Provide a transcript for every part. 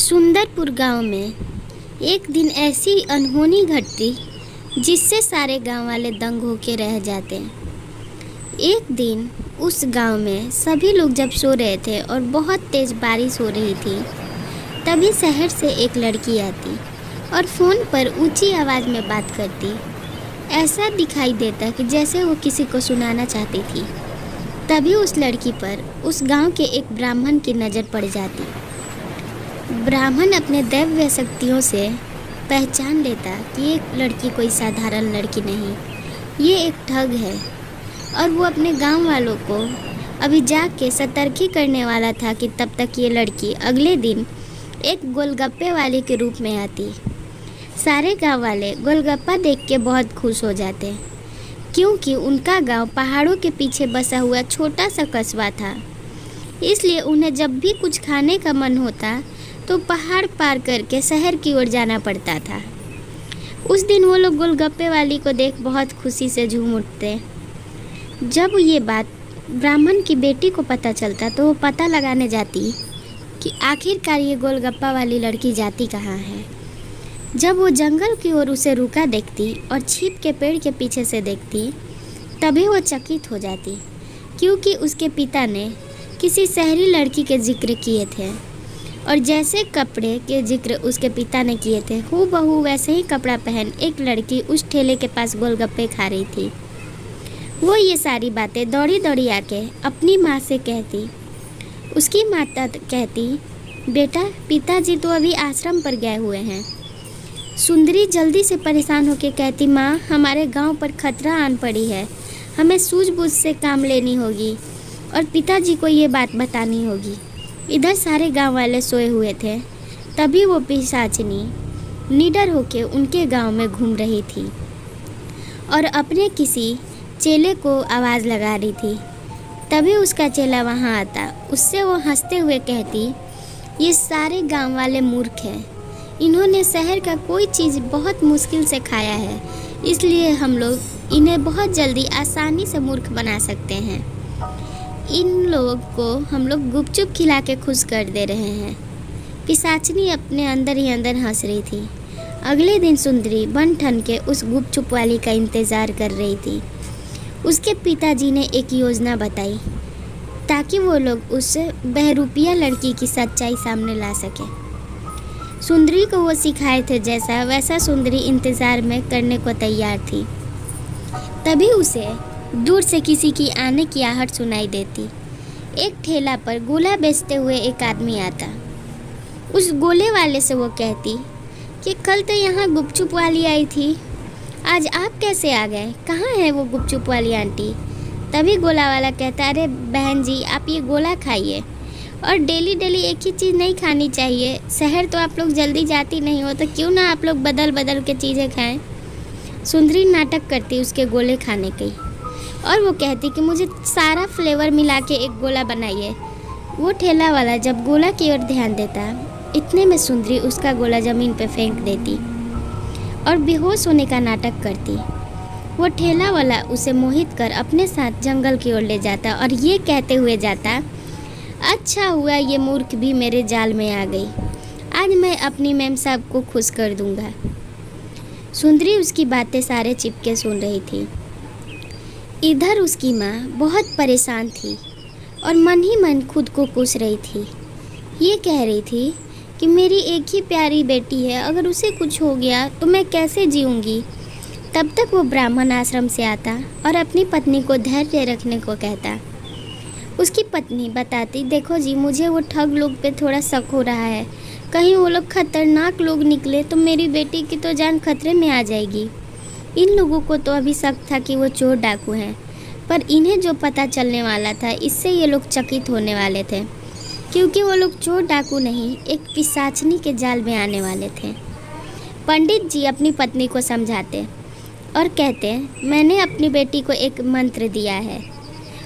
सुंदरपुर गांव में एक दिन ऐसी अनहोनी घटती जिससे सारे गांव वाले दंग होके रह जाते हैं। एक दिन उस गांव में सभी लोग जब सो रहे थे और बहुत तेज़ बारिश हो रही थी, तभी शहर से एक लड़की आती और फ़ोन पर ऊंची आवाज़ में बात करती। ऐसा दिखाई देता कि जैसे वो किसी को सुनाना चाहती थी। तभी उस लड़की पर उस गांव के एक ब्राह्मण की नज़र पड़ जाती। ब्राह्मण अपने दैवीय शक्तियों से पहचान लेता कि ये लड़की कोई साधारण लड़की नहीं, ये एक ठग है। और वो अपने गांव वालों को अभी जाके सतर्की करने वाला था कि तब तक ये लड़की अगले दिन एक गोलगप्पे वाले के रूप में आती। सारे गांव वाले गोलगप्पा देख के बहुत खुश हो जाते, क्योंकि उनका गांव पहाड़ों के पीछे बसा हुआ छोटा सा कस्बा था। इसलिए उन्हें जब भी कुछ खाने का मन होता तो पहाड़ पार करके शहर की ओर जाना पड़ता था। उस दिन वो लोग गोलगप्पे वाली को देख बहुत खुशी से झूम उठते। जब ये बात ब्राह्मण की बेटी को पता चलता तो वो पता लगाने जाती कि आखिरकार ये गोलगप्पा वाली लड़की जाती कहाँ है। जब वो जंगल की ओर उसे रुका देखती और छिप के पेड़ के पीछे से देखती, तभी वो चकित हो जाती, क्योंकि उसके पिता ने किसी शहरी लड़की के जिक्र किए थे और जैसे कपड़े के जिक्र उसके पिता ने किए थे, हूबहू वैसे ही कपड़ा पहन एक लड़की उस ठेले के पास गोलगप्पे खा रही थी। वो ये सारी बातें दौड़ी दौड़ी आके अपनी माँ से कहती। उसकी माता कहती, बेटा पिताजी तो अभी आश्रम पर गए हुए हैं। सुंदरी जल्दी से परेशान होकर कहती, माँ हमारे गांव पर खतरा आन पड़ी है, हमें सूझबूझ से काम लेनी होगी और पिताजी को ये बात बतानी होगी। इधर सारे गांव वाले सोए हुए थे। तभी वो पिशाचिनी निडर होकर उनके गांव में घूम रही थी और अपने किसी चेले को आवाज़ लगा रही थी। तभी उसका चेला वहाँ आता। उससे वो हंसते हुए कहती, ये सारे गांव वाले मूर्ख हैं, इन्होंने शहर का कोई चीज़ बहुत मुश्किल से खाया है, इसलिए हम लोग इन्हें बहुत जल्दी आसानी से मूर्ख बना सकते हैं। इन लोग को हम लोग गुपचुप खिला के खुश कर दे रहे हैं। पिशाचिनी अपने अंदर ही अंदर हंस रही थी। अगले दिन सुंदरी बन ठन के उस गुपचुप वाली का इंतज़ार कर रही थी। उसके पिताजी ने एक योजना बताई ताकि वो लोग उस बहरूपिया लड़की की सच्चाई सामने ला सके। सुंदरी को वो सिखाए थे जैसा वैसा सुंदरी इंतज़ार में करने को तैयार थी। तभी उसे दूर से किसी की आने की आहट सुनाई देती। एक ठेला पर गोला बेचते हुए एक आदमी आता। उस गोले वाले से वो कहती कि कल तो यहाँ गुपचुप वाली आई थी, आज आप कैसे आ गए, कहाँ है वो गुपचुप वाली आंटी। तभी गोला वाला कहता, अरे बहन जी आप ये गोला खाइए और डेली डेली एक ही चीज़ नहीं खानी चाहिए। शहर तो आप लोग जल्दी जाती नहीं हो, तो क्यों ना आप लोग बदल बदल के चीज़ें खाएं। सुंदरी नाटक करती उसके गोले खाने की और वो कहती कि मुझे सारा फ्लेवर मिला के एक गोला बनाइए। वो ठेला वाला जब गोला की ओर ध्यान देता, इतने में सुंदरी उसका गोला ज़मीन पर फेंक देती और बेहोश होने का नाटक करती। वो ठेला वाला उसे मोहित कर अपने साथ जंगल की ओर ले जाता और ये कहते हुए जाता, अच्छा हुआ ये मूर्ख भी मेरे जाल में आ गई, आज मैं अपनी मैम साहब को खुश कर दूंगा। सुंदरी उसकी बातें सारे चिपके सुन रही थी। इधर उसकी माँ बहुत परेशान थी और मन ही मन खुद को कोस रही थी। ये कह रही थी कि मेरी एक ही प्यारी बेटी है, अगर उसे कुछ हो गया तो मैं कैसे जीऊँगी। तब तक वो ब्राह्मण आश्रम से आता और अपनी पत्नी को धैर्य रखने को कहता। उसकी पत्नी बताती, देखो जी मुझे वो ठग लोग पे थोड़ा शक हो रहा है, कहीं वो लोग खतरनाक लोग निकले तो मेरी बेटी की तो जान खतरे में आ जाएगी। इन लोगों को तो अभी शक था कि वो चोर डाकू हैं, पर इन्हें जो पता चलने वाला था इससे ये लोग चकित होने वाले थे, क्योंकि वो लोग चोर डाकू नहीं एक पिशाचिनी के जाल में आने वाले थे। पंडित जी अपनी पत्नी को समझाते और कहते, मैंने अपनी बेटी को एक मंत्र दिया है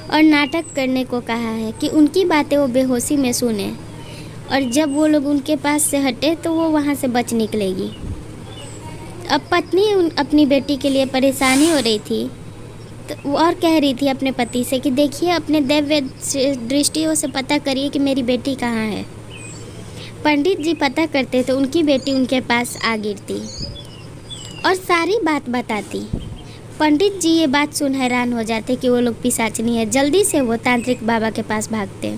और नाटक करने को कहा है कि उनकी बातें वो बेहोशी में सुने और जब वो लोग उनके पास से हटे तो वो वहाँ से बच निकलेगी। अब पत्नी अपनी बेटी के लिए परेशानी हो रही थी तो और कह रही थी अपने पति से कि देखिए अपने दैव्य दृष्टियों से पता करिए कि मेरी बेटी कहाँ है। पंडित जी पता करते तो उनकी बेटी उनके पास आ गिरती और सारी बात बताती। पंडित जी ये बात सुन हैरान हो जाते कि वो लोग पिशाचनी है। जल्दी से वो तांत्रिक बाबा के पास भागते,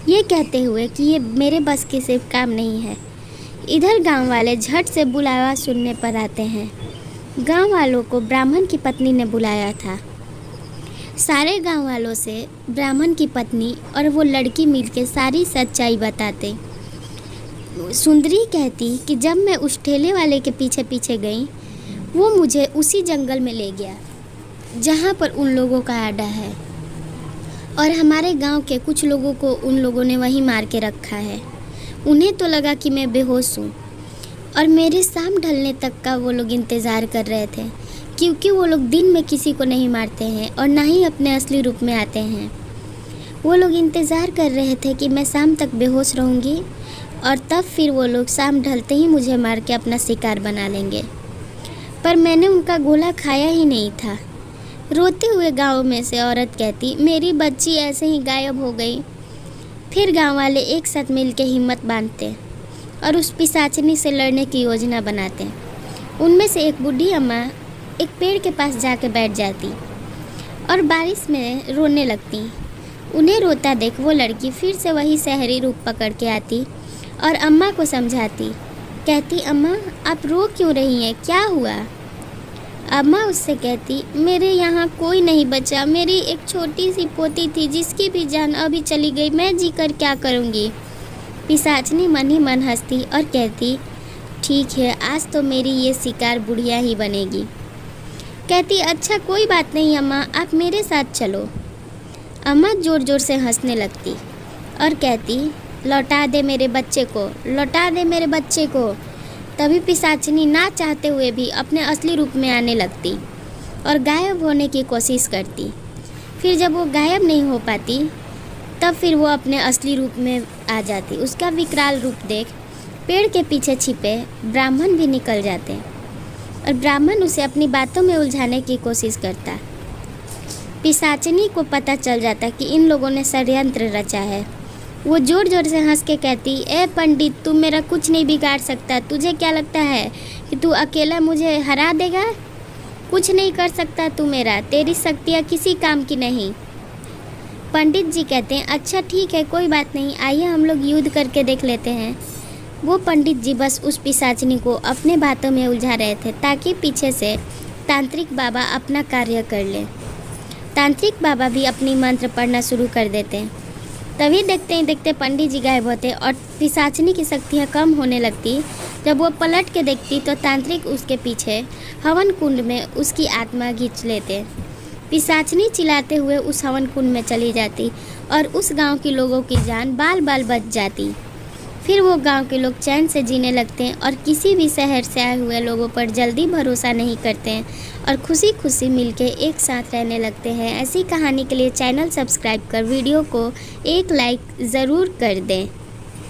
ये कहते हुए कि ये मेरे बस की सिर्फ काम नहीं है। इधर गांव वाले झट से बुलावा सुनने पर आते हैं। गांव वालों को ब्राह्मण की पत्नी ने बुलाया था। सारे गांव वालों से ब्राह्मण की पत्नी और वो लड़की मिलकर सारी सच्चाई बताते। सुंदरी कहती कि जब मैं उस ठेले वाले के पीछे पीछे गई, वो मुझे उसी जंगल में ले गया जहाँ पर उन लोगों का अड्डा है और हमारे गांव के कुछ लोगों को उन लोगों ने वहीं मार के रखा है। उन्हें तो लगा कि मैं बेहोश हूँ और मेरे शाम ढलने तक का वो लोग इंतज़ार कर रहे थे, क्योंकि वो लोग दिन में किसी को नहीं मारते हैं और ना ही अपने असली रूप में आते हैं। वो लोग इंतज़ार कर रहे थे कि मैं शाम तक बेहोश रहूँगी और तब फिर वो लोग शाम ढलते ही मुझे मार के अपना शिकार बना लेंगे। पर मैंने उनका गोला खाया ही नहीं था। रोते हुए गांव में से औरत कहती, मेरी बच्ची ऐसे ही गायब हो गई। फिर गांव वाले एक साथ मिलकर हिम्मत बांधते और उस पिशाचनी से लड़ने की योजना बनाते। उनमें से एक बूढ़ी अम्मा एक पेड़ के पास जाकर बैठ जाती और बारिश में रोने लगती। उन्हें रोता देख वो लड़की फिर से वही शहरी रूप पकड़ के आती और अम्मा को समझाती। कहती, अम्मा आप रो क्यों रही हैं, क्या हुआ? अम्मा उससे कहती, मेरे यहाँ कोई नहीं बचा। मेरी एक छोटी सी पोती थी जिसकी भी जान अभी चली गई। मैं जी कर क्या करूँगी? पिशाचनी मन ही मन हंसती और कहती, ठीक है, आज तो मेरी ये शिकार बुढ़िया ही बनेगी। कहती, अच्छा कोई बात नहीं अम्मा, आप मेरे साथ चलो। अम्मा ज़ोर ज़ोर से हंसने लगती और कहती, लौटा दे मेरे बच्चे को, लौटा दे मेरे बच्चे को। तभी पिशाचनी ना चाहते हुए भी अपने असली रूप में आने लगती और गायब होने की कोशिश करती। फिर जब वो गायब नहीं हो पाती तब फिर वो अपने असली रूप में आ जाती। उसका विकराल रूप देख पेड़ के पीछे छिपे ब्राह्मण भी निकल जाते और ब्राह्मण उसे अपनी बातों में उलझाने की कोशिश करता। पिशाचनी को पता चल जाता कि इन लोगों ने षड्यंत्र रचा है। वो ज़ोर ज़ोर से हंस के कहती, ए पंडित, तू मेरा कुछ नहीं बिगाड़ सकता। तुझे क्या लगता है कि तू अकेला मुझे हरा देगा? कुछ नहीं कर सकता तू मेरा, तेरी शक्तियाँ किसी काम की नहीं। पंडित जी कहते हैं, अच्छा ठीक है, कोई बात नहीं, आइए हम लोग युद्ध करके देख लेते हैं। वो पंडित जी बस उस पिशाचनी को अपने बातों में उलझा रहे थे ताकि पीछे से तांत्रिक बाबा अपना कार्य कर ले। तांत्रिक बाबा भी अपनी मंत्र पढ़ना शुरू कर देते। तभी देखते ही देखते पंडित जी गायब होते और पिशाचनी की शक्तियाँ कम होने लगती। जब वो पलट के देखती तो तांत्रिक उसके पीछे हवन कुंड में उसकी आत्मा खींच लेते। पिशाचनी चिल्लाते हुए उस हवन कुंड में चली जाती और उस गांव के लोगों की जान बाल बाल बच जाती। फिर वो गांव के लोग चैन से जीने लगते हैं और किसी भी शहर से आए हुए लोगों पर जल्दी भरोसा नहीं करते हैं और खुशी खुशी मिलके एक साथ रहने लगते हैं। ऐसी कहानी के लिए चैनल सब्सक्राइब कर वीडियो को एक लाइक ज़रूर कर दें।